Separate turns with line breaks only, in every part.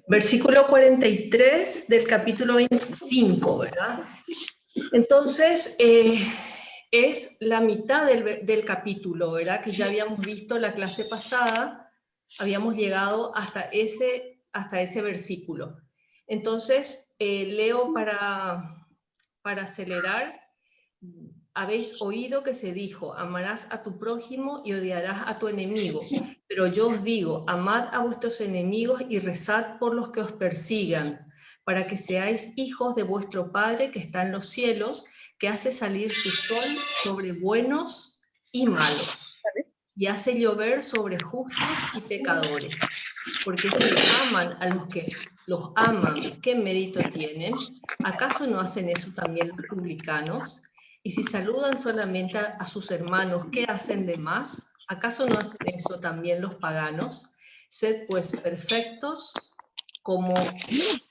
Versículo 43 del capítulo 25, ¿verdad? Entonces, es la mitad del capítulo, ¿verdad? Que ya habíamos visto la clase pasada, habíamos llegado hasta ese versículo. Entonces, leo para acelerar. Habéis oído que se dijo, amarás a tu prójimo y odiarás a tu enemigo. Pero yo os digo, amad a vuestros enemigos y rezad por los que os persigan, para que seáis hijos de vuestro Padre que está en los cielos, que hace salir su sol sobre buenos y malos, y hace llover sobre justos y pecadores. Porque si aman a los que los aman, ¿qué mérito tienen? ¿Acaso no hacen eso también los publicanos? Y si saludan solamente a sus hermanos, ¿qué hacen de más? ¿Acaso no hacen eso también los paganos? Sed pues perfectos como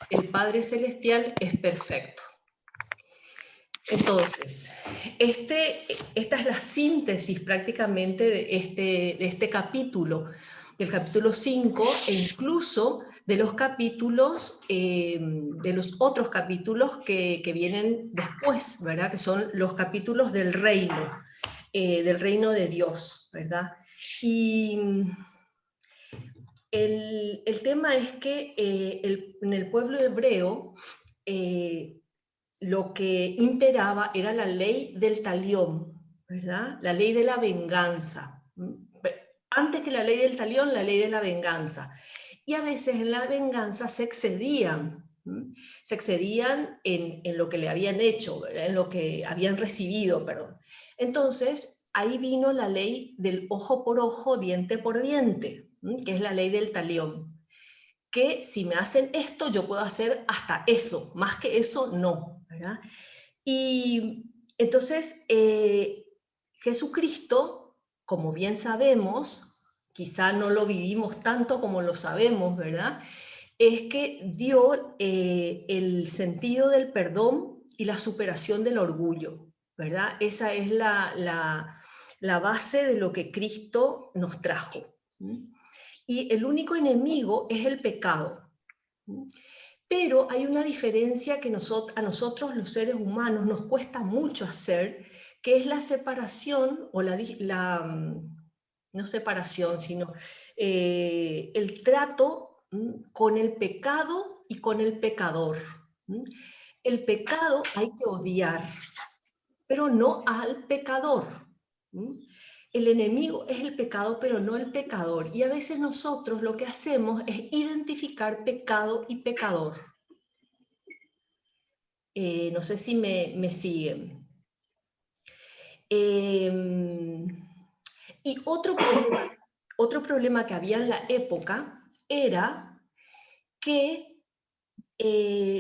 el Padre Celestial es perfecto. Entonces, esta es la síntesis prácticamente de este capítulo, del capítulo 5, e incluso de los capítulos, de los otros capítulos que vienen después, ¿verdad? Que son los capítulos del reino de Dios, ¿verdad? Y el tema es que en el pueblo hebreo, lo que imperaba era la ley del talión, ¿verdad? La ley de la venganza. Antes que la ley del talión, la ley de la venganza. Y a veces en la venganza se excedían en lo que le habían hecho, ¿verdad? En lo que habían recibido, perdón. Entonces, ahí vino la ley del ojo por ojo, diente por diente, que es la ley del talión. Que si me hacen esto, yo puedo hacer hasta eso, más que eso, no, ¿verdad? Y entonces, Jesucristo, como bien sabemos, quizá no lo vivimos tanto como lo sabemos, ¿verdad? Es que dio el sentido del perdón y la superación del orgullo, ¿verdad? Esa es la base de lo que Cristo nos trajo. Y el único enemigo es el pecado. Pero hay una diferencia que a nosotros los seres humanos nos cuesta mucho hacer, que es la separación, o no separación, sino el trato con el pecado y con el pecador. El pecado hay que odiar, pero no al pecador. El enemigo es el pecado, pero no el pecador. Y a veces nosotros lo que hacemos es identificar pecado y pecador. No sé si me siguen. Y otro problema que había en la época era que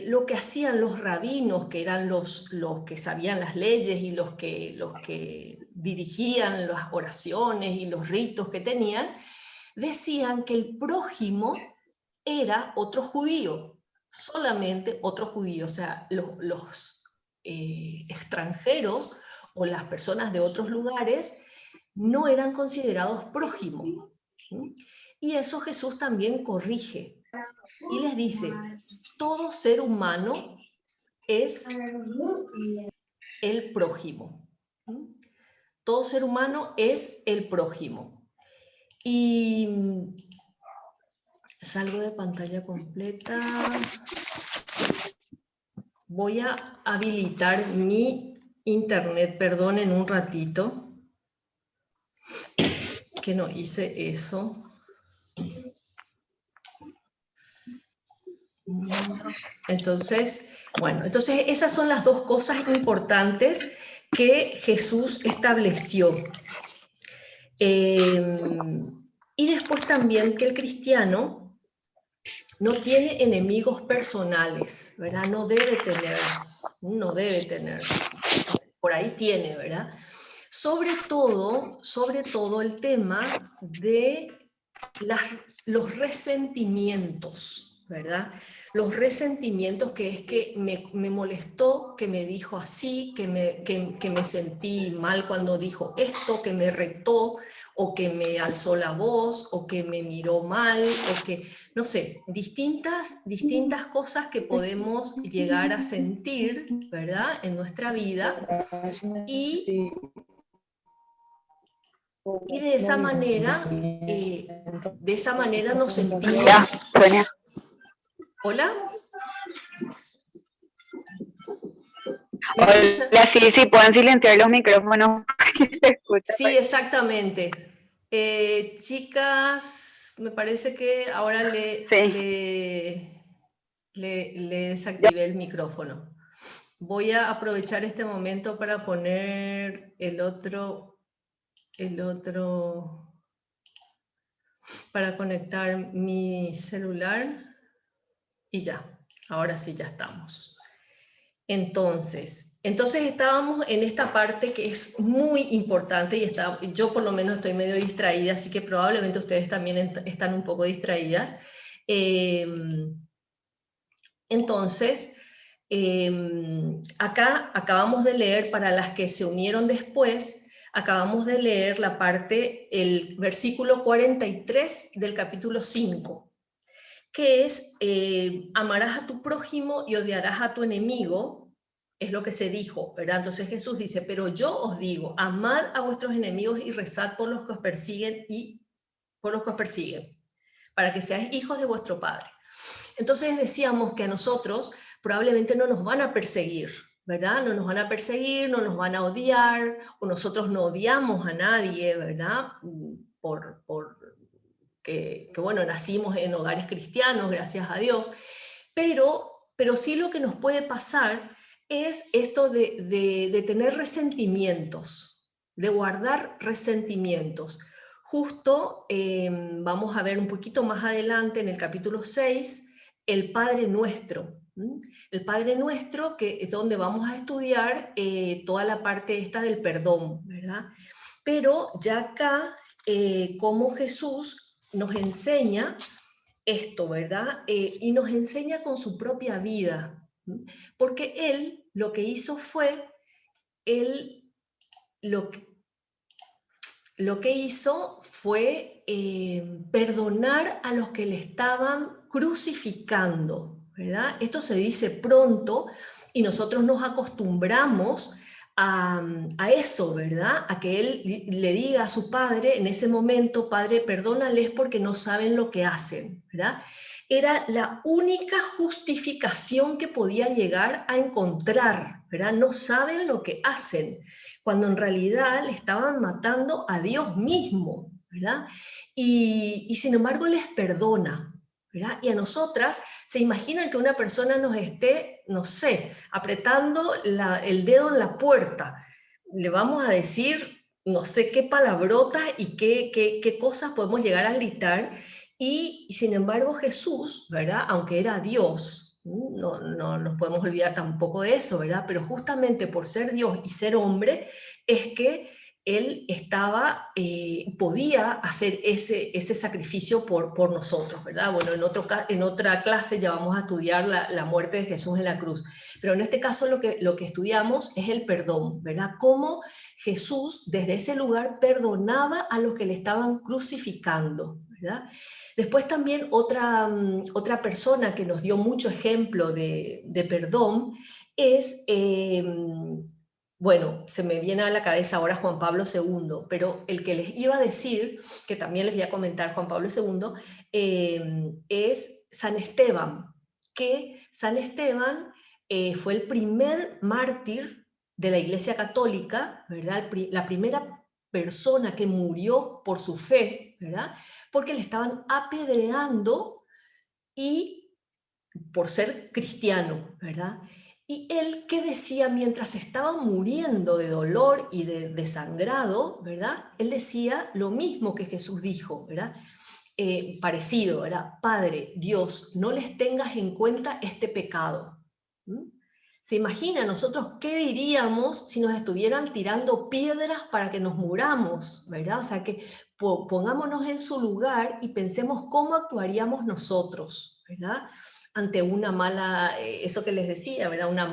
lo que hacían los rabinos, que eran los que sabían las leyes y los que dirigían las oraciones y los ritos que tenían, decían que el prójimo era otro judío, solamente otro judío, o sea, los extranjeros o las personas de otros lugares no eran considerados prójimos. Y eso Jesús también corrige y les dice, todo ser humano es el prójimo. Todo ser humano es el prójimo. Y salgo de pantalla completa. Voy a habilitar mi internet, perdón, en un ratito, que no hice eso. Entonces, bueno, entonces esas son las dos cosas importantes que Jesús estableció. Y después también que el cristiano no tiene enemigos personales, ¿verdad? No debe tener. Por ahí tiene, ¿verdad? Sobre todo el tema de los resentimientos, ¿verdad? Los resentimientos, que es que me molestó, que me dijo así, que me sentí mal cuando dijo esto, que me retó, o que me alzó la voz, o que me miró mal, o que, no sé, distintas cosas que podemos llegar a sentir, ¿verdad? En nuestra vida, y de esa manera nos sentimos...
Sonia.
¿Hola? ¿Me escucha?
Hola, sí, pueden silenciar los micrófonos que se escucha.
Sí, exactamente. Chicas, me parece que ahora le desactivé el micrófono. Voy a aprovechar este momento para poner el otro, para conectar mi celular y ya, ahora sí ya estamos. Entonces estábamos en esta parte que es muy importante y yo por lo menos estoy medio distraída, así que probablemente ustedes también están un poco distraídas. Entonces, acá acabamos de leer, para las que se unieron después, acabamos de leer el versículo 43 del capítulo 5, que es, amarás a tu prójimo y odiarás a tu enemigo, es lo que se dijo, ¿verdad? Entonces Jesús dice, pero yo os digo, amad a vuestros enemigos y rezad por los que os persiguen, para que seáis hijos de vuestro Padre. Entonces decíamos que a nosotros probablemente no nos van a perseguir, ¿verdad? No nos van a perseguir, no nos van a odiar, o nosotros no odiamos a nadie, ¿verdad? Que bueno, nacimos en hogares cristianos, gracias a Dios, pero sí lo que nos puede pasar es esto de tener resentimientos, de guardar resentimientos. Justo vamos a ver un poquito más adelante en el capítulo 6, el Padre Nuestro. El Padre Nuestro, que es donde vamos a estudiar toda la parte esta del perdón, ¿verdad? Pero ya acá, como Jesús nos enseña esto, ¿verdad? Y nos enseña con su propia vida, porque él lo que hizo fue, él lo que hizo fue perdonar a los que le estaban crucificando, ¿verdad? Esto se dice pronto y nosotros nos acostumbramos a eso, ¿verdad? A que él le diga a su padre en ese momento, Padre, perdónales porque no saben lo que hacen, ¿verdad? Era la única justificación que podía llegar a encontrar, ¿verdad? No saben lo que hacen, cuando en realidad le estaban matando a Dios mismo, ¿verdad? Y sin embargo les perdona, ¿verdad? Y a nosotras, ¿se imaginan que una persona nos esté, no sé, apretando el dedo en la puerta? Le vamos a decir no sé qué palabrotas y qué cosas podemos llegar a gritar, y sin embargo Jesús, ¿verdad? Aunque era Dios, no nos podemos olvidar tampoco de eso, ¿verdad? Pero justamente por ser Dios y ser hombre, es que él podía hacer ese sacrificio por nosotros, ¿verdad? Bueno, en otra clase ya vamos a estudiar la muerte de Jesús en la cruz, pero en este caso lo que estudiamos es el perdón, ¿verdad? Cómo Jesús desde ese lugar perdonaba a los que le estaban crucificando, ¿verdad? Después también otra persona que nos dio mucho ejemplo de perdón es... bueno, se me viene a la cabeza ahora Juan Pablo II, pero el que les iba a decir, que también les voy a comentar Juan Pablo II, es San Esteban, que San Esteban fue el primer mártir de la Iglesia Católica, ¿verdad? La primera persona que murió por su fe, ¿verdad? Porque le estaban apedreando y por ser cristiano, ¿verdad? Y él, ¿qué decía mientras estaba muriendo de dolor y de desangrado, ¿verdad? Él decía lo mismo que Jesús dijo, ¿verdad? Parecido, ¿verdad? Padre, Dios, no les tengas en cuenta este pecado. ¿Se imagina nosotros qué diríamos si nos estuvieran tirando piedras para que nos muramos, ¿verdad? O sea, que pongámonos en su lugar y pensemos cómo actuaríamos nosotros, ¿verdad? Ante una mala, eso que les decía, ¿verdad? Una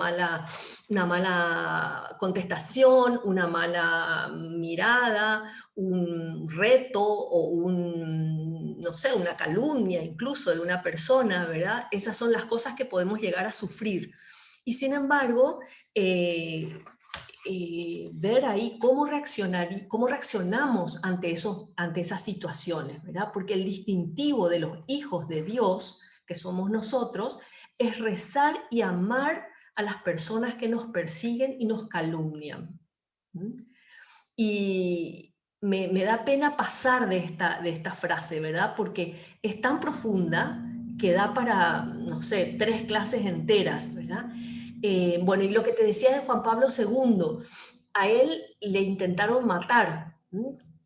mala contestación, una mala mirada, un reto o no sé, una calumnia incluso de una persona, ¿verdad? Esas son las cosas que podemos llegar a sufrir. Y sin embargo, ver ahí cómo reaccionamos ante esas situaciones, ¿verdad? Porque el distintivo de los hijos de Dios, que somos nosotros, es rezar y amar a las personas que nos persiguen y nos calumnian. ¿Mm? Y me da pena pasar de esta frase, ¿verdad? Porque es tan profunda que da para, no sé, 3 clases enteras, ¿verdad? Bueno, y lo que te decía de Juan Pablo II, a él le intentaron matar.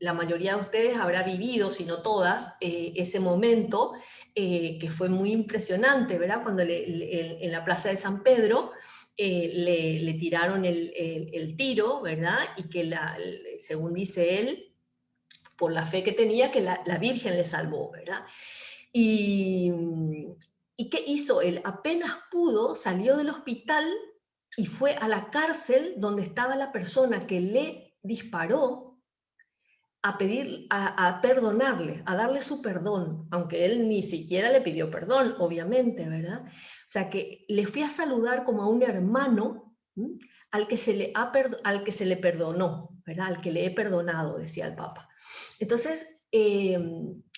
La mayoría de ustedes habrá vivido, si no todas, ese momento que fue muy impresionante, ¿verdad? Cuando en la plaza de San Pedro le tiraron el tiro, ¿verdad? Y que, según dice él, por la fe que tenía, que la Virgen le salvó, ¿verdad? Y, ¿Y qué hizo él? Apenas pudo, salió del hospital y fue a la cárcel donde estaba la persona que le disparó a pedir, a perdonarle, a darle su perdón, aunque él ni siquiera le pidió perdón, obviamente, ¿verdad? O sea, que le fui a saludar como a un hermano al que al que se le perdonó, ¿verdad? Al que le he perdonado, decía el Papa. Entonces,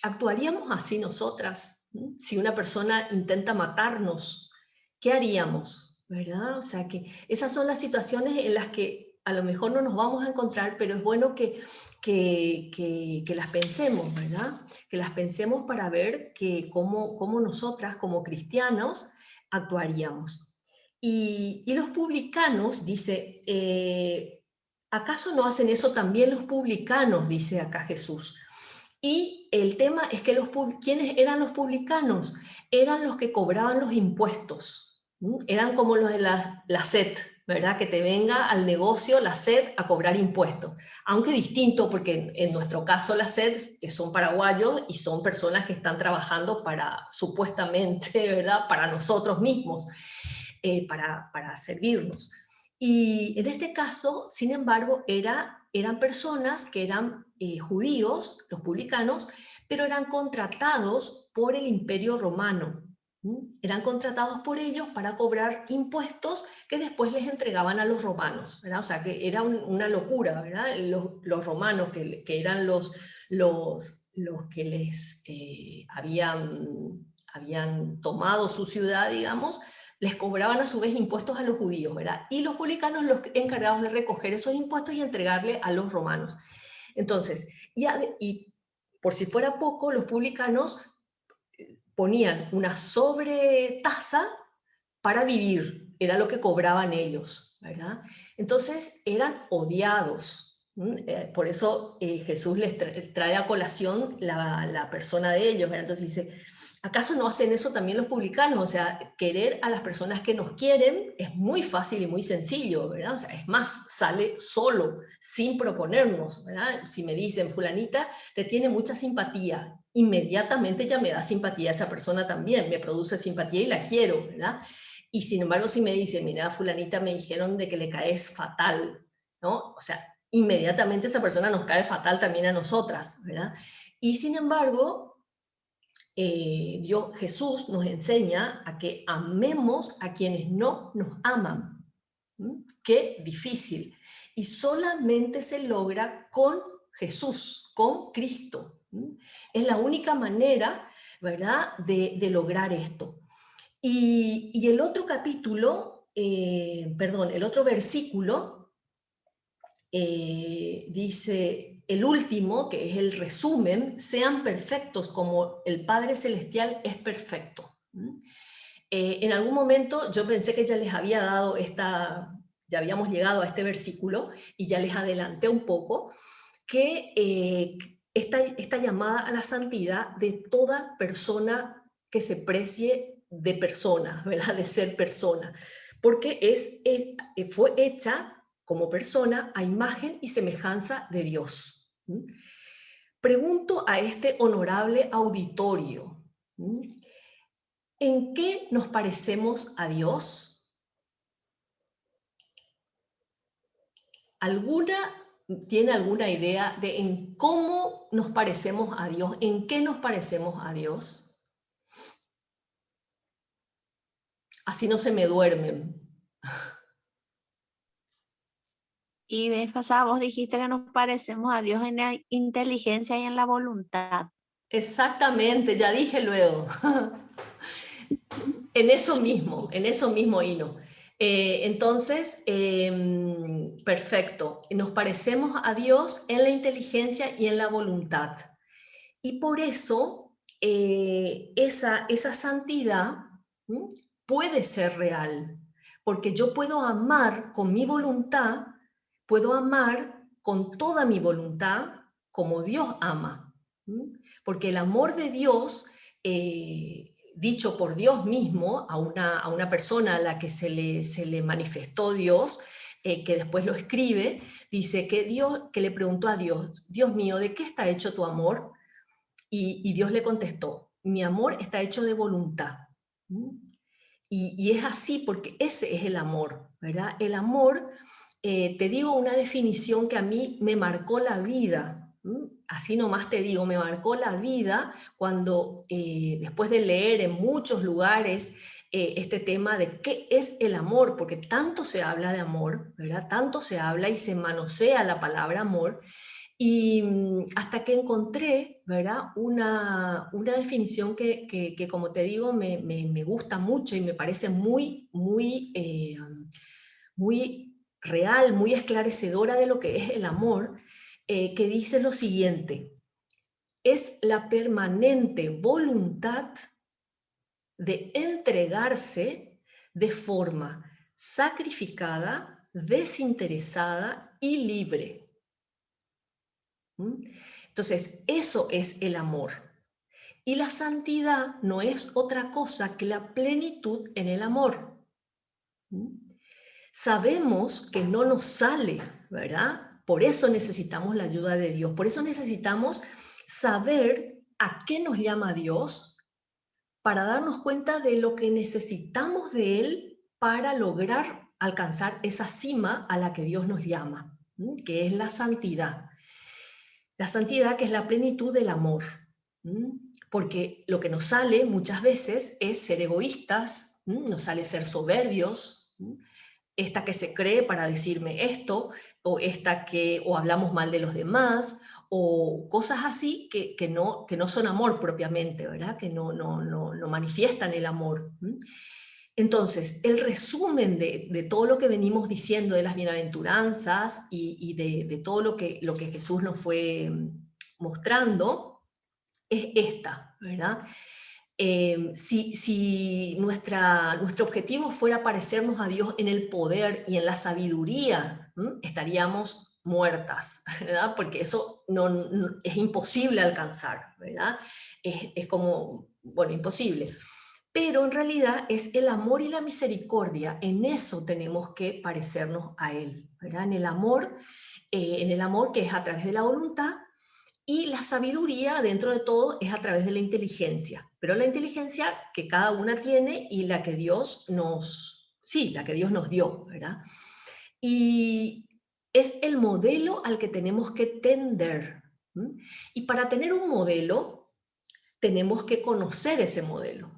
¿actuaríamos así nosotras? Si una persona intenta matarnos, ¿qué haríamos? ¿Verdad? O sea, que esas son las situaciones en las que a lo mejor no nos vamos a encontrar, pero es bueno que las pensemos, ¿verdad? Que las pensemos para ver cómo nosotras, como cristianos, actuaríamos. Y los publicanos, dice, ¿acaso no hacen eso también los publicanos? Dice acá Jesús. Y el tema es que ¿quiénes eran los publicanos? Eran los que cobraban los impuestos. Eran como los de la SET, ¿verdad? Que te venga al negocio la SED a cobrar impuestos. Aunque distinto, porque en nuestro caso la SED son paraguayos y son personas que están trabajando para, supuestamente, ¿verdad? Para nosotros mismos, para servirnos. Y en este caso, sin embargo, eran personas que eran judíos, los publicanos, pero eran contratados por el Imperio Romano. Eran contratados por ellos para cobrar impuestos que después les entregaban a los romanos, ¿verdad? O sea, que era una locura, ¿verdad? Los romanos, que eran los que les habían tomado su ciudad, digamos, les cobraban a su vez impuestos a los judíos, ¿verdad? Y los publicanos los encargados de recoger esos impuestos y entregarle a los romanos. Entonces, y por si fuera poco, los publicanos ponían una sobretasa para vivir, era lo que cobraban ellos, ¿verdad? Entonces eran odiados. Por eso Jesús les trae a colación la persona de ellos, ¿verdad? Entonces dice, ¿acaso no hacen eso también los publicanos? O sea, querer a las personas que nos quieren es muy fácil y muy sencillo, ¿verdad? O sea, es más, sale solo, sin proponernos, ¿verdad? Si me dicen, fulanita, te tiene mucha simpatía, inmediatamente ya me da simpatía a esa persona también, me produce simpatía y la quiero, ¿verdad? Y sin embargo, si me dice, mira, fulanita, me dijeron de que le caes fatal, ¿no? O sea, inmediatamente esa persona nos cae fatal también a nosotras, ¿verdad? Y sin embargo, Jesús nos enseña a que amemos a quienes no nos aman. Qué difícil. Y solamente se logra con Jesús, con Cristo. Es la única manera, ¿verdad?, de lograr esto. Y el otro capítulo, el otro versículo, dice, el último, que es el resumen, sean perfectos como el Padre Celestial es perfecto. En algún momento yo pensé que ya les había dado ya habíamos llegado a este versículo y ya les adelanté un poco, que esta llamada a la santidad de toda persona que se precie de persona, ¿verdad? De ser persona, porque fue hecha como persona a imagen y semejanza de Dios. Pregunto a este honorable auditorio, ¿En qué nos parecemos a Dios? ¿Tiene alguna idea de en cómo nos parecemos a Dios? ¿En qué nos parecemos a Dios? Así no se me duermen.
Y vez pasada vos dijiste que nos parecemos a Dios en la inteligencia y en la voluntad.
Exactamente, ya dije luego. En eso mismo, Hino. Entonces, perfecto. Nos parecemos a Dios en la inteligencia y en la voluntad. Y por eso esa santidad puede ser real. Porque yo puedo amar con mi voluntad, puedo amar con toda mi voluntad como Dios ama. Porque el amor de Dios, dicho por Dios mismo a una persona a la que se le manifestó Dios, que después lo escribe, dice que le preguntó a Dios, Dios mío, ¿de qué está hecho tu amor? Y Dios le contestó, mi amor está hecho de voluntad. Y es así porque ese es el amor, ¿verdad? El amor, te digo una definición que a mí me marcó la vida. Así nomás te digo, me marcó la vida cuando después de leer en muchos lugares este tema de qué es el amor, porque tanto se habla de amor, ¿verdad? Tanto se habla y se manosea la palabra amor, y hasta que encontré, ¿verdad? Una definición que, como te digo, me gusta mucho y me parece muy real, muy esclarecedora de lo que es el amor, que dice lo siguiente: es la permanente voluntad de entregarse de forma sacrificada, desinteresada y libre. Entonces, eso es el amor. Y la santidad no es otra cosa que la plenitud en el amor. Sabemos que no nos sale, ¿verdad? Por eso necesitamos la ayuda de Dios. Por eso necesitamos saber a qué nos llama Dios para darnos cuenta de lo que necesitamos de Él para lograr alcanzar esa cima a la que Dios nos llama, que es la santidad. La santidad, que es la plenitud del amor. Porque lo que nos sale muchas veces es ser egoístas, nos sale ser soberbios, esta que se cree para decirme esto, o hablamos mal de los demás, o cosas así que no son amor propiamente, ¿verdad? Que no manifiestan el amor. Entonces, el resumen de todo lo que venimos diciendo de las bienaventuranzas y de todo lo que Jesús nos fue mostrando es esta, ¿verdad? Si nuestro objetivo fuera parecernos a Dios en el poder y en la sabiduría, estaríamos muertas, ¿verdad? Porque eso no es imposible alcanzar, ¿verdad? Es como, bueno, imposible. Pero en realidad es el amor y la misericordia, en eso tenemos que parecernos a Él, ¿verdad? En el amor que es a través de la voluntad, y la sabiduría dentro de todo es a través de la inteligencia, pero la inteligencia que cada una tiene y la que Dios nos dio, ¿verdad? Y es el modelo al que tenemos que tender. Y para tener un modelo, tenemos que conocer ese modelo.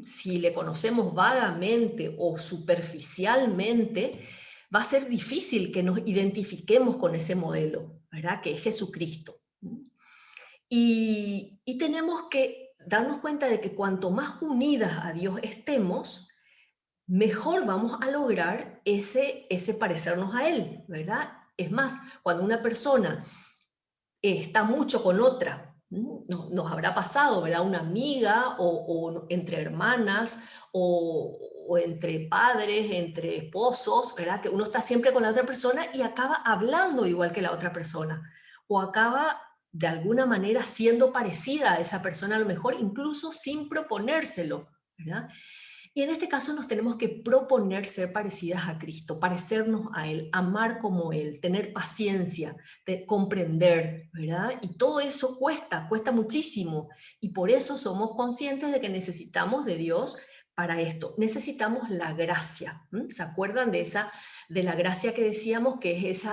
Si le conocemos vagamente o superficialmente, va a ser difícil que nos identifiquemos con ese modelo, ¿verdad? Que es Jesucristo. Y tenemos que darnos cuenta de que cuanto más unidas a Dios estemos, mejor vamos a lograr ese parecernos a Él, ¿verdad? Es más, cuando una persona está mucho con otra, nos habrá pasado, ¿verdad? Una amiga o entre hermanas o entre padres, entre esposos, ¿verdad? Que uno está siempre con la otra persona y acaba hablando igual que la otra persona, o acaba de alguna manera siendo parecida a esa persona, a lo mejor incluso sin proponérselo, ¿verdad? Y en este caso nos tenemos que proponer ser parecidas a Cristo, parecernos a Él, amar como Él, tener paciencia, comprender, ¿verdad? Y todo eso cuesta muchísimo. Y por eso somos conscientes de que necesitamos de Dios para esto. Necesitamos la gracia. ¿Se acuerdan de la gracia que decíamos, que es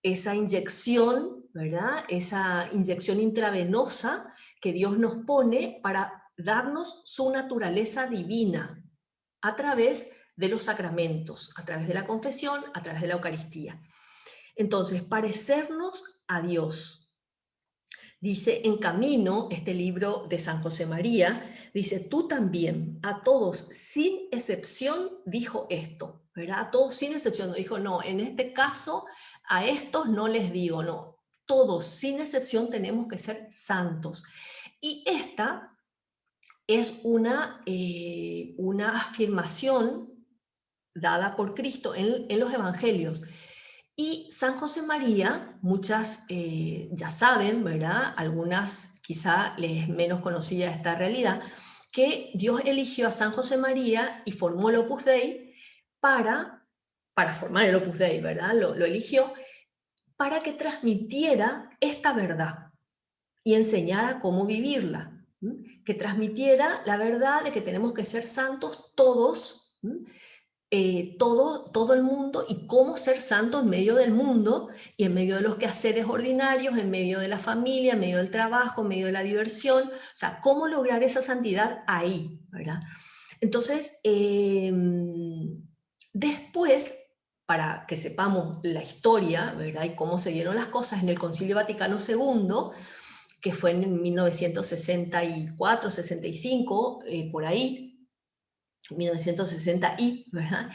esa inyección, ¿verdad? Esa inyección intravenosa que Dios nos pone para darnos su naturaleza divina a través de los sacramentos, a través de la confesión, a través de la Eucaristía. Entonces, parecernos a Dios. Dice En Camino, este libro de San José María, dice, tú también, a todos sin excepción, dijo esto, ¿verdad? A todos sin excepción, dijo, no, en este caso, a estos no les digo, no, todos sin excepción tenemos que ser santos. Y esta es una afirmación dada por Cristo en los evangelios. Y San José María, muchas ya saben, ¿verdad? Algunas quizá les es menos conocida esta realidad, que Dios eligió a San José María y formó el Opus Dei para formar el Opus Dei, ¿verdad? Lo eligió para que transmitiera esta verdad y enseñara cómo vivirla, que transmitiera la verdad de que tenemos que ser santos todos, todo el mundo, y cómo ser santo en medio del mundo y en medio de los quehaceres ordinarios, en medio de la familia, en medio del trabajo, en medio de la diversión, o sea, cómo lograr esa santidad ahí, ¿verdad? Entonces, después, para que sepamos la historia, ¿verdad? Y cómo se dieron las cosas en el Concilio Vaticano II, que fue en 1964, 65, por ahí, 1960 ¿verdad?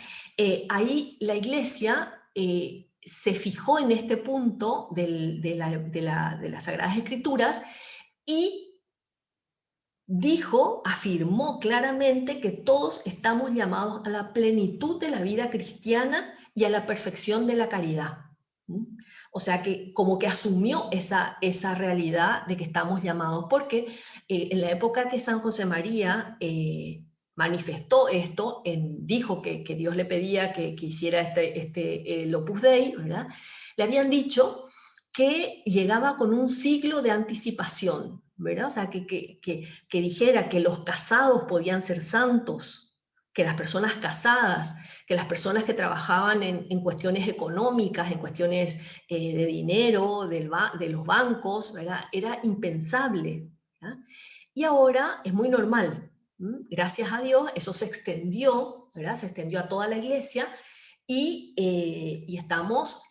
Ahí la Iglesia se fijó en este punto de las Sagradas Escrituras y afirmó claramente que todos estamos llamados a la plenitud de la vida cristiana y a la perfección de la caridad. O sea que como que asumió esa realidad de que estamos llamados, porque en la época que San José María manifestó esto, dijo que Dios le pedía que hiciera el Opus Dei, ¿verdad? Le habían dicho que llegaba con un siglo de anticipación, ¿verdad? O sea, que dijera que los casados podían ser santos, que las personas casadas, que las personas que trabajaban en cuestiones económicas, en cuestiones de dinero, de los bancos, ¿verdad? Era impensable, ¿verdad? Y ahora es muy normal. Gracias a Dios eso se extendió, ¿verdad? Se extendió a toda la Iglesia y estamos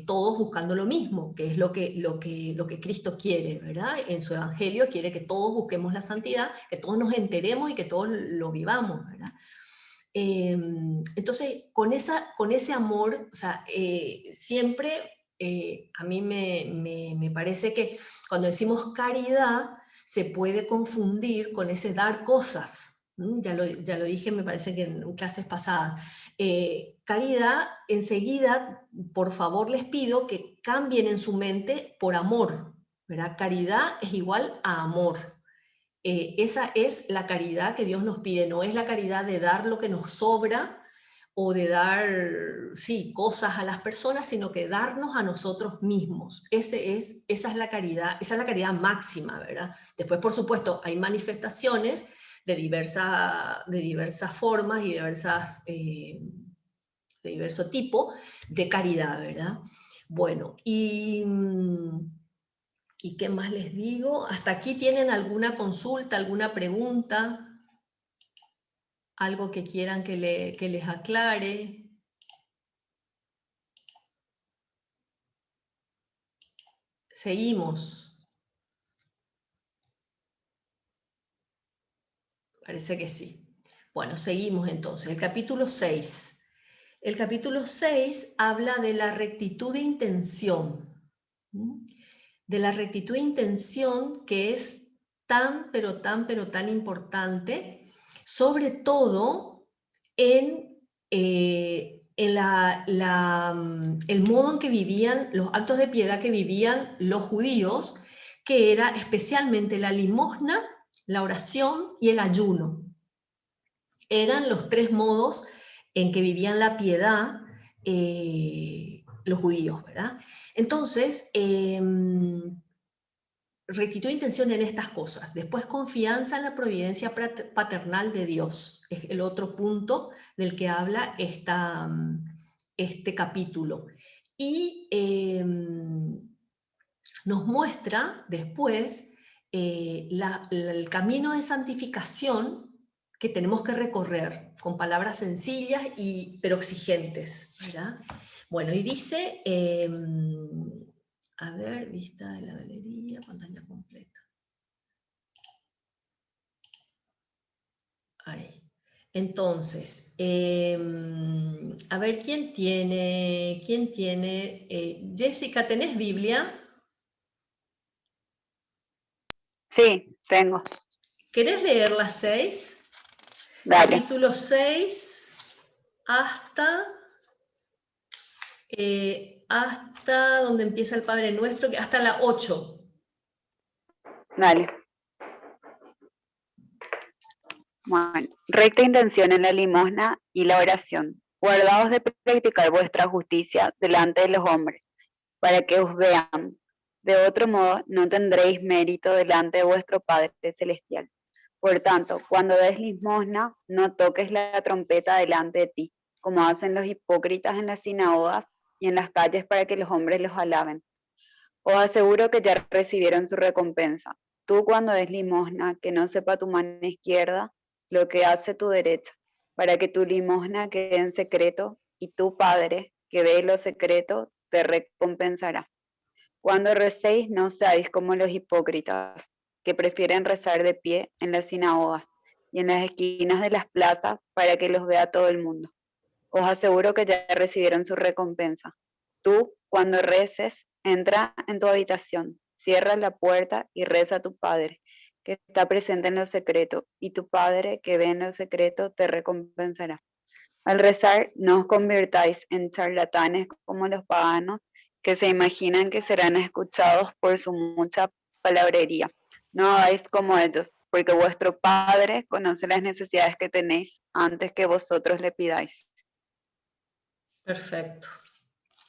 todos buscando lo mismo, que es lo que Cristo quiere, ¿verdad? En su Evangelio quiere que todos busquemos la santidad, que todos nos enteremos y que todos lo vivamos, ¿verdad? Entonces, con ese amor, o sea, siempre a mí me parece que cuando decimos caridad se puede confundir con ese dar cosas. Ya lo dije, me parece que en clases pasadas. Caridad, enseguida, por favor les pido que cambien en su mente por amor, ¿verdad? Caridad es igual a amor. Esa es la caridad que Dios nos pide, no es la caridad de dar lo que nos sobra o de dar, sí, cosas a las personas, sino que darnos a nosotros mismos. Esa es la caridad máxima, ¿verdad? Después, por supuesto, hay manifestaciones de diversas formas y de diverso tipo de caridad, ¿verdad? Bueno, ¿y qué más les digo? ¿Hasta aquí tienen alguna consulta, alguna pregunta? ¿Algo que quieran que les aclare? Seguimos. Parece que sí. Bueno, seguimos entonces. El capítulo 6. El capítulo 6 habla de la rectitud de intención. De la rectitud de intención, que es tan, pero tan importante, sobre todo en el modo en que vivían, los actos de piedad que vivían los judíos, que era especialmente la limosna, la oración y el ayuno. eran los 3 modos en que vivían la piedad los judíos, ¿verdad? Entonces, rectitud de intención en estas cosas. Después, confianza en la providencia paternal de Dios. Es el otro punto del que habla este capítulo. Y nos muestra después el camino de santificación que tenemos que recorrer con palabras sencillas pero exigentes, ¿verdad? Bueno, y dice, a ver, vista de la galería, pantalla completa. Ahí. Entonces, a ver, ¿quién tiene? Jessica, ¿tenés Biblia?
Sí, tengo.
¿Querés leer las 6?
Dale.
Capítulo 6 hasta donde empieza el Padre Nuestro, hasta la 8.
Dale. Bueno, recta intención en la limosna y la oración. Guardaos de practicar vuestra justicia delante de los hombres, para que os vean. De otro modo, no tendréis mérito delante de vuestro Padre Celestial. Por tanto, cuando des limosna, no toques la trompeta delante de ti, como hacen los hipócritas en las sinagogas y en las calles para que los hombres los alaben. Os aseguro que ya recibieron su recompensa. Tú cuando des limosna, que no sepa tu mano izquierda lo que hace tu derecha, para que tu limosna quede en secreto, y tu Padre, que ve lo secreto, te recompensará. Cuando recéis, no seáis como los hipócritas, que prefieren rezar de pie en las sinagogas y en las esquinas de las plazas para que los vea todo el mundo. Os aseguro que ya recibieron su recompensa. Tú, cuando reces, entra en tu habitación, cierra la puerta y reza a tu Padre, que está presente en lo secreto, y tu Padre, que ve en lo secreto, te recompensará. Al rezar, no os convirtáis en charlatanes como los paganos, que se imaginan que serán escuchados por su mucha palabrería. No hagáis como ellos, porque vuestro Padre conoce las necesidades que tenéis antes que vosotros le pidáis.
Perfecto,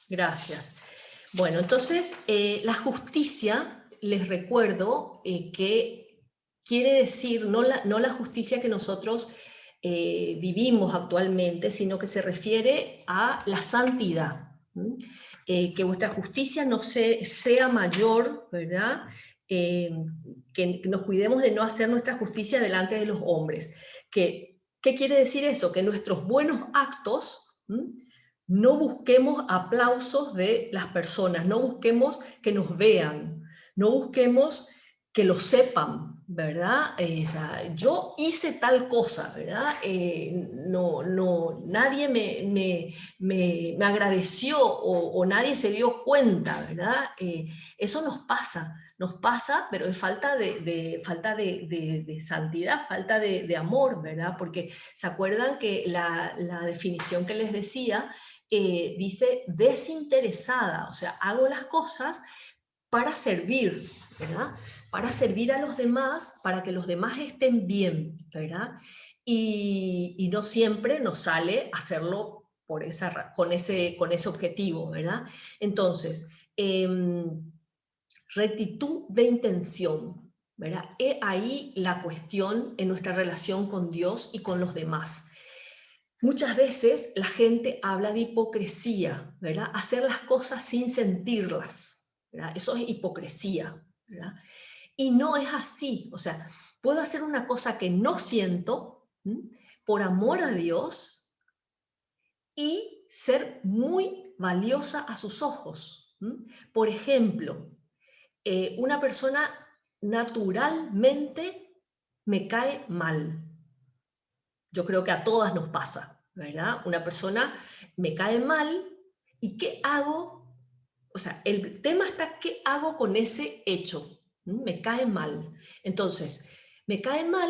gracias. Bueno, entonces, la justicia, les recuerdo que quiere decir no la justicia que nosotros vivimos actualmente, sino que se refiere a la santidad. Que vuestra justicia no sea mayor, ¿verdad? Que nos cuidemos de no hacer nuestra justicia delante de los hombres. ¿Qué quiere decir eso? Que nuestros buenos actos no busquemos aplausos de las personas, no busquemos que nos vean, no busquemos que lo sepan, ¿verdad? O sea, yo hice tal cosa, ¿verdad? Nadie me agradeció o nadie se dio cuenta, ¿verdad? Eso nos pasa, pero es falta de santidad, falta de amor, ¿verdad? Porque se acuerdan que la definición que les decía dice desinteresada, o sea, hago las cosas para servir, ¿verdad? Para servir a los demás, para que los demás estén bien, ¿verdad? Y no siempre nos sale hacerlo con ese objetivo, ¿verdad? Entonces, rectitud de intención, ¿verdad? He ahí la cuestión en nuestra relación con Dios y con los demás. Muchas veces la gente habla de hipocresía, ¿verdad? Hacer las cosas sin sentirlas, ¿verdad? Eso es hipocresía, ¿verdad? Y no es así, o sea, puedo hacer una cosa que no siento por amor a Dios y ser muy valiosa a sus ojos. Por ejemplo, una persona naturalmente me cae mal. Yo creo que a todas nos pasa, ¿verdad? Una persona me cae mal y ¿qué hago? O sea, el tema está ¿qué hago con ese hecho? Me cae mal. Entonces, me cae mal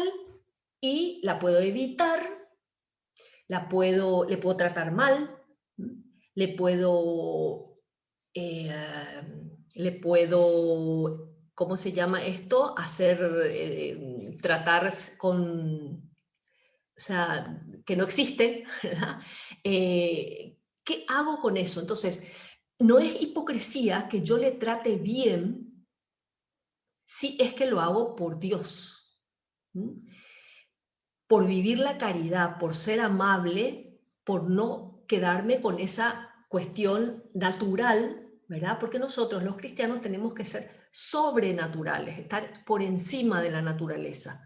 y la puedo evitar, le puedo tratar mal, le puedo, ¿cómo se llama esto? Tratar sea, que no existe, ¿verdad? ¿Qué hago con eso? Entonces, no es hipocresía que yo le trate bien si es que lo hago por Dios, por vivir la caridad, por ser amable, por no quedarme con esa cuestión natural, ¿verdad? Porque nosotros los cristianos tenemos que ser sobrenaturales, estar por encima de la naturaleza.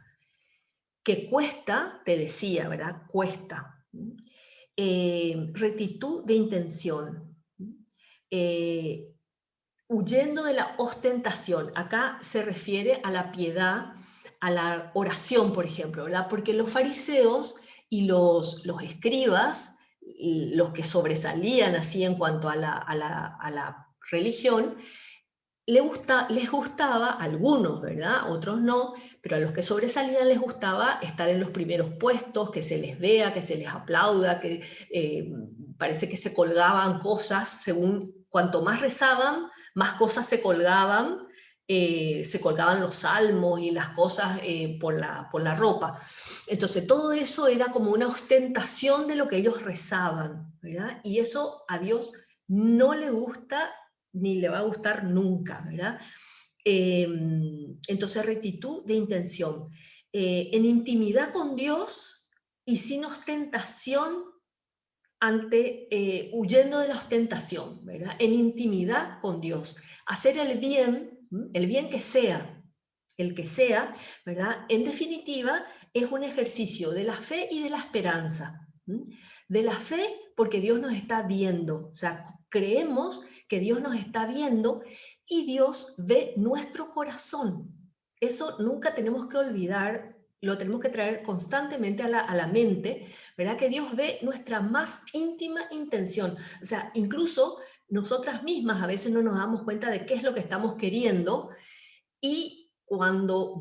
Que cuesta, te decía, ¿verdad? Cuesta. Rectitud de intención. Huyendo de la ostentación. Acá se refiere a la piedad, a la oración, por ejemplo, ¿verdad? Porque los fariseos y los escribas, los que sobresalían así en cuanto a la religión, les gustaba, a algunos, ¿verdad? Otros no, pero a los que sobresalían les gustaba estar en los primeros puestos, que se les vea, que se les aplauda, que parece que se colgaban cosas, según cuanto más rezaban, más cosas se colgaban los salmos y las cosas por la ropa. Entonces todo eso era como una ostentación de lo que ellos rezaban, ¿verdad? Y eso a Dios no le gusta ni le va a gustar nunca, ¿verdad? Entonces, rectitud de intención. En intimidad con Dios y sin ostentación, huyendo de la ostentación, ¿verdad? En intimidad con Dios. Hacer el bien que sea, el que sea, ¿verdad? En definitiva, es un ejercicio de la fe y de la esperanza. De la fe porque Dios nos está viendo, o sea, creemos que Dios nos está viendo y Dios ve nuestro corazón. Eso nunca tenemos que olvidar, lo tenemos que traer constantemente a la mente, ¿verdad? Que Dios ve nuestra más íntima intención. O sea, incluso nosotras mismas a veces no nos damos cuenta de qué es lo que estamos queriendo y cuando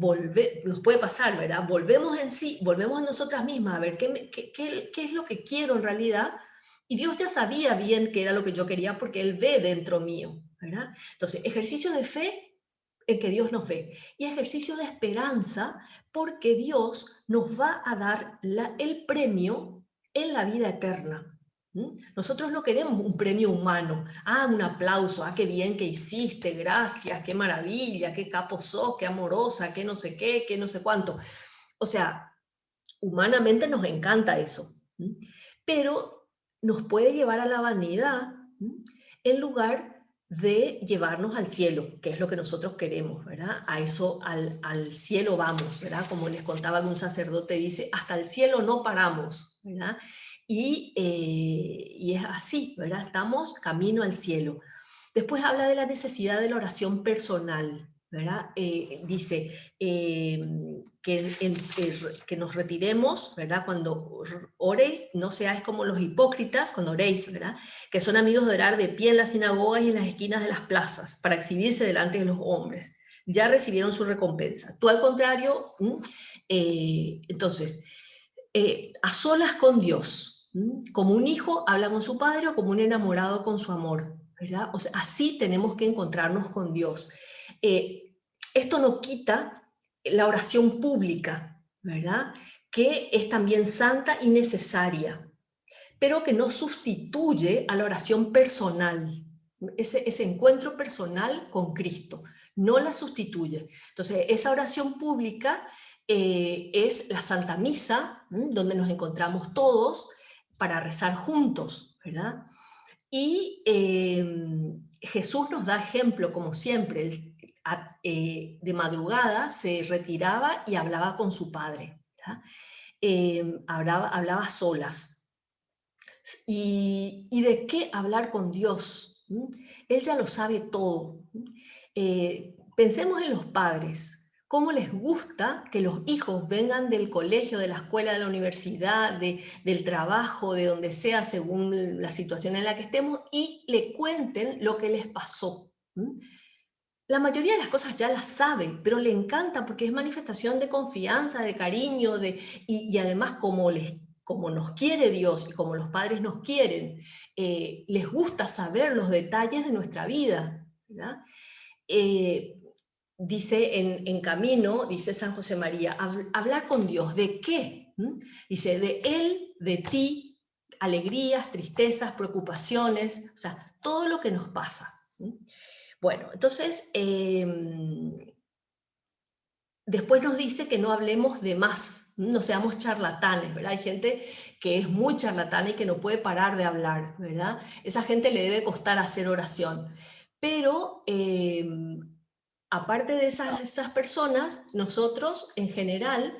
nos puede pasar, ¿verdad? Volvemos en nosotras mismas a ver qué es lo que quiero en realidad, y Dios ya sabía bien qué era lo que yo quería porque Él ve dentro mío, ¿verdad? Entonces, ejercicio de fe en que Dios nos ve, y ejercicio de esperanza porque Dios nos va a dar el premio en la vida eterna. Nosotros no queremos un premio humano, un aplauso, qué bien que hiciste, gracias, qué maravilla, qué capo sos, qué amorosa, qué no sé qué, qué no sé cuánto. O sea, humanamente nos encanta eso, pero nos puede llevar a la vanidad en lugar de llevarnos al cielo, que es lo que nosotros queremos, ¿verdad? A eso, al cielo vamos, ¿verdad? Como les contaba que un sacerdote dice, hasta el cielo no paramos, ¿verdad? Y es así, ¿verdad? Estamos camino al cielo. Después habla de la necesidad de la oración personal, ¿verdad? Dice que nos retiremos, ¿verdad? Cuando oréis, no seáis como los hipócritas cuando oréis, ¿verdad? Que son amigos de orar de pie en las sinagogas y en las esquinas de las plazas, para exhibirse delante de los hombres. Ya recibieron su recompensa. Tú, al contrario, entonces, a solas con Dios, como un hijo habla con su padre o como un enamorado con su amor, ¿verdad? O sea, así tenemos que encontrarnos con Dios. Esto no quita la oración pública, ¿verdad? Que es también santa y necesaria, pero que no sustituye a la oración personal, ese encuentro personal con Cristo, no la sustituye. Entonces, esa oración pública es la Santa Misa, donde nos encontramos todos para rezar juntos, ¿verdad? Y Jesús nos da ejemplo, como siempre, de madrugada se retiraba y hablaba con su Padre, ¿verdad? Hablaba a solas. ¿Y de qué hablar con Dios? Él ya lo sabe todo. Pensemos en los padres. ¿Cómo les gusta que los hijos vengan del colegio, de la escuela, de la universidad, del trabajo, de donde sea, según la situación en la que estemos, y le cuenten lo que les pasó? La mayoría de las cosas ya las sabe, pero le encanta porque es manifestación de confianza, de cariño, y además como nos quiere Dios y como los padres nos quieren, les gusta saber los detalles de nuestra vida, ¿verdad? Dice en Camino, dice San José María, hablar con Dios, ¿de qué? Dice, de él, de ti, alegrías, tristezas, preocupaciones, o sea, todo lo que nos pasa. Bueno, entonces, después nos dice que no hablemos de más, no seamos charlatanes, ¿verdad? Hay gente que es muy charlatana y que no puede parar de hablar, ¿verdad? Esa gente le debe costar hacer oración. Pero, aparte de esas personas, nosotros, en general,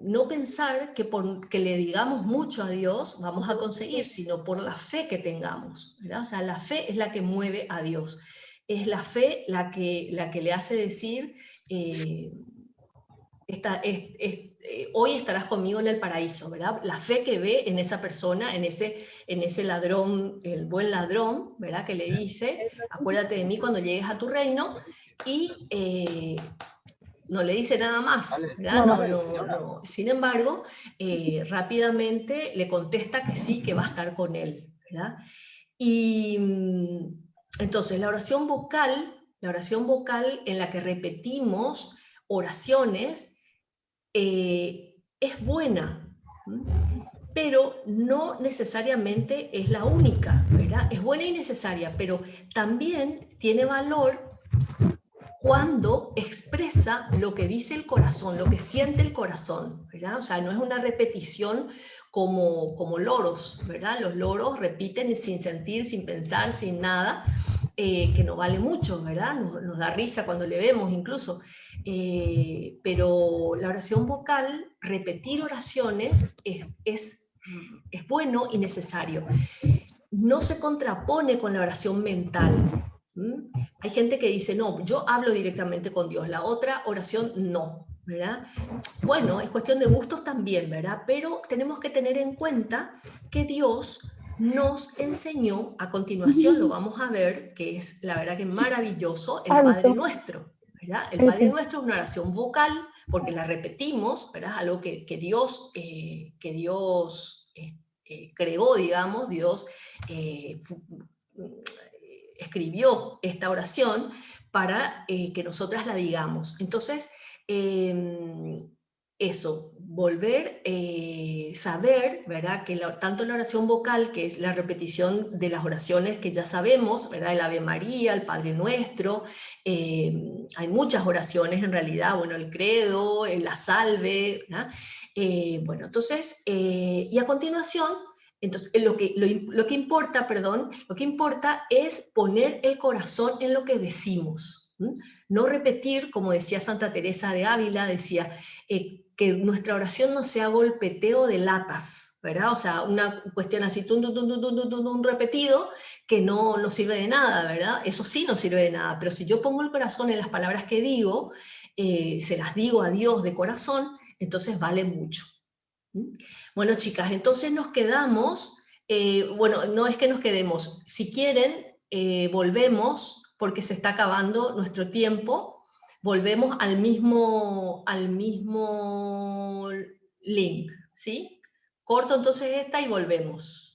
no pensar que porque le digamos mucho a Dios vamos a conseguir, sino por la fe que tengamos, ¿verdad? O sea, la fe es la que mueve a Dios. Es la fe la que le hace decir, hoy estarás conmigo en el paraíso, ¿verdad? La fe que ve en esa persona, en ese ladrón, el buen ladrón, ¿verdad? Que le dice, acuérdate de mí cuando llegues a tu reino, y no le dice nada más, ¿verdad? No. Sin embargo, rápidamente le contesta que sí, que va a estar con él, ¿verdad? Y entonces la oración vocal en la que repetimos oraciones, es buena, pero no necesariamente es la única, ¿verdad? Es buena y necesaria, pero también tiene valor cuando expresa lo que dice el corazón, lo que siente el corazón, ¿verdad? O sea, no es una repetición como loros, ¿verdad? Los loros repiten sin sentir, sin pensar, sin nada, que no vale mucho, ¿verdad? Nos da risa cuando le vemos incluso. Pero la oración vocal, repetir oraciones, es bueno y necesario. No se contrapone con la oración mental. Hay gente que dice, no, yo hablo directamente con Dios, la otra oración no, ¿verdad? Bueno, es cuestión de gustos también, ¿verdad? Pero tenemos que tener en cuenta que Dios nos enseñó, a continuación lo vamos a ver, que es la verdad que maravilloso, el Padre Nuestro, ¿verdad? El Padre Nuestro es una oración vocal, porque la repetimos, ¿verdad? Algo que Dios creó, digamos, Dios escribió esta oración para que nosotras la digamos. Entonces, eso, volver, saber, ¿verdad? Que tanto la oración vocal, que es la repetición de las oraciones que ya sabemos, ¿verdad? El Ave María, el Padre Nuestro, hay muchas oraciones en realidad, bueno, el Credo, la Salve, ¿verdad? Bueno, entonces, y a continuación, entonces, lo que importa es poner el corazón en lo que decimos. No repetir, como decía Santa Teresa de Ávila, decía, que nuestra oración no sea golpeteo de latas, ¿verdad? O sea, una cuestión así, repetido, que no sirve de nada, ¿verdad? Eso sí no sirve de nada, pero si yo pongo el corazón en las palabras que digo, se las digo a Dios de corazón, entonces vale mucho. Bueno, chicas, entonces nos quedamos, bueno, no es que nos quedemos, si quieren, volvemos, porque se está acabando nuestro tiempo, volvemos al mismo link, ¿sí? Corto entonces esta y volvemos.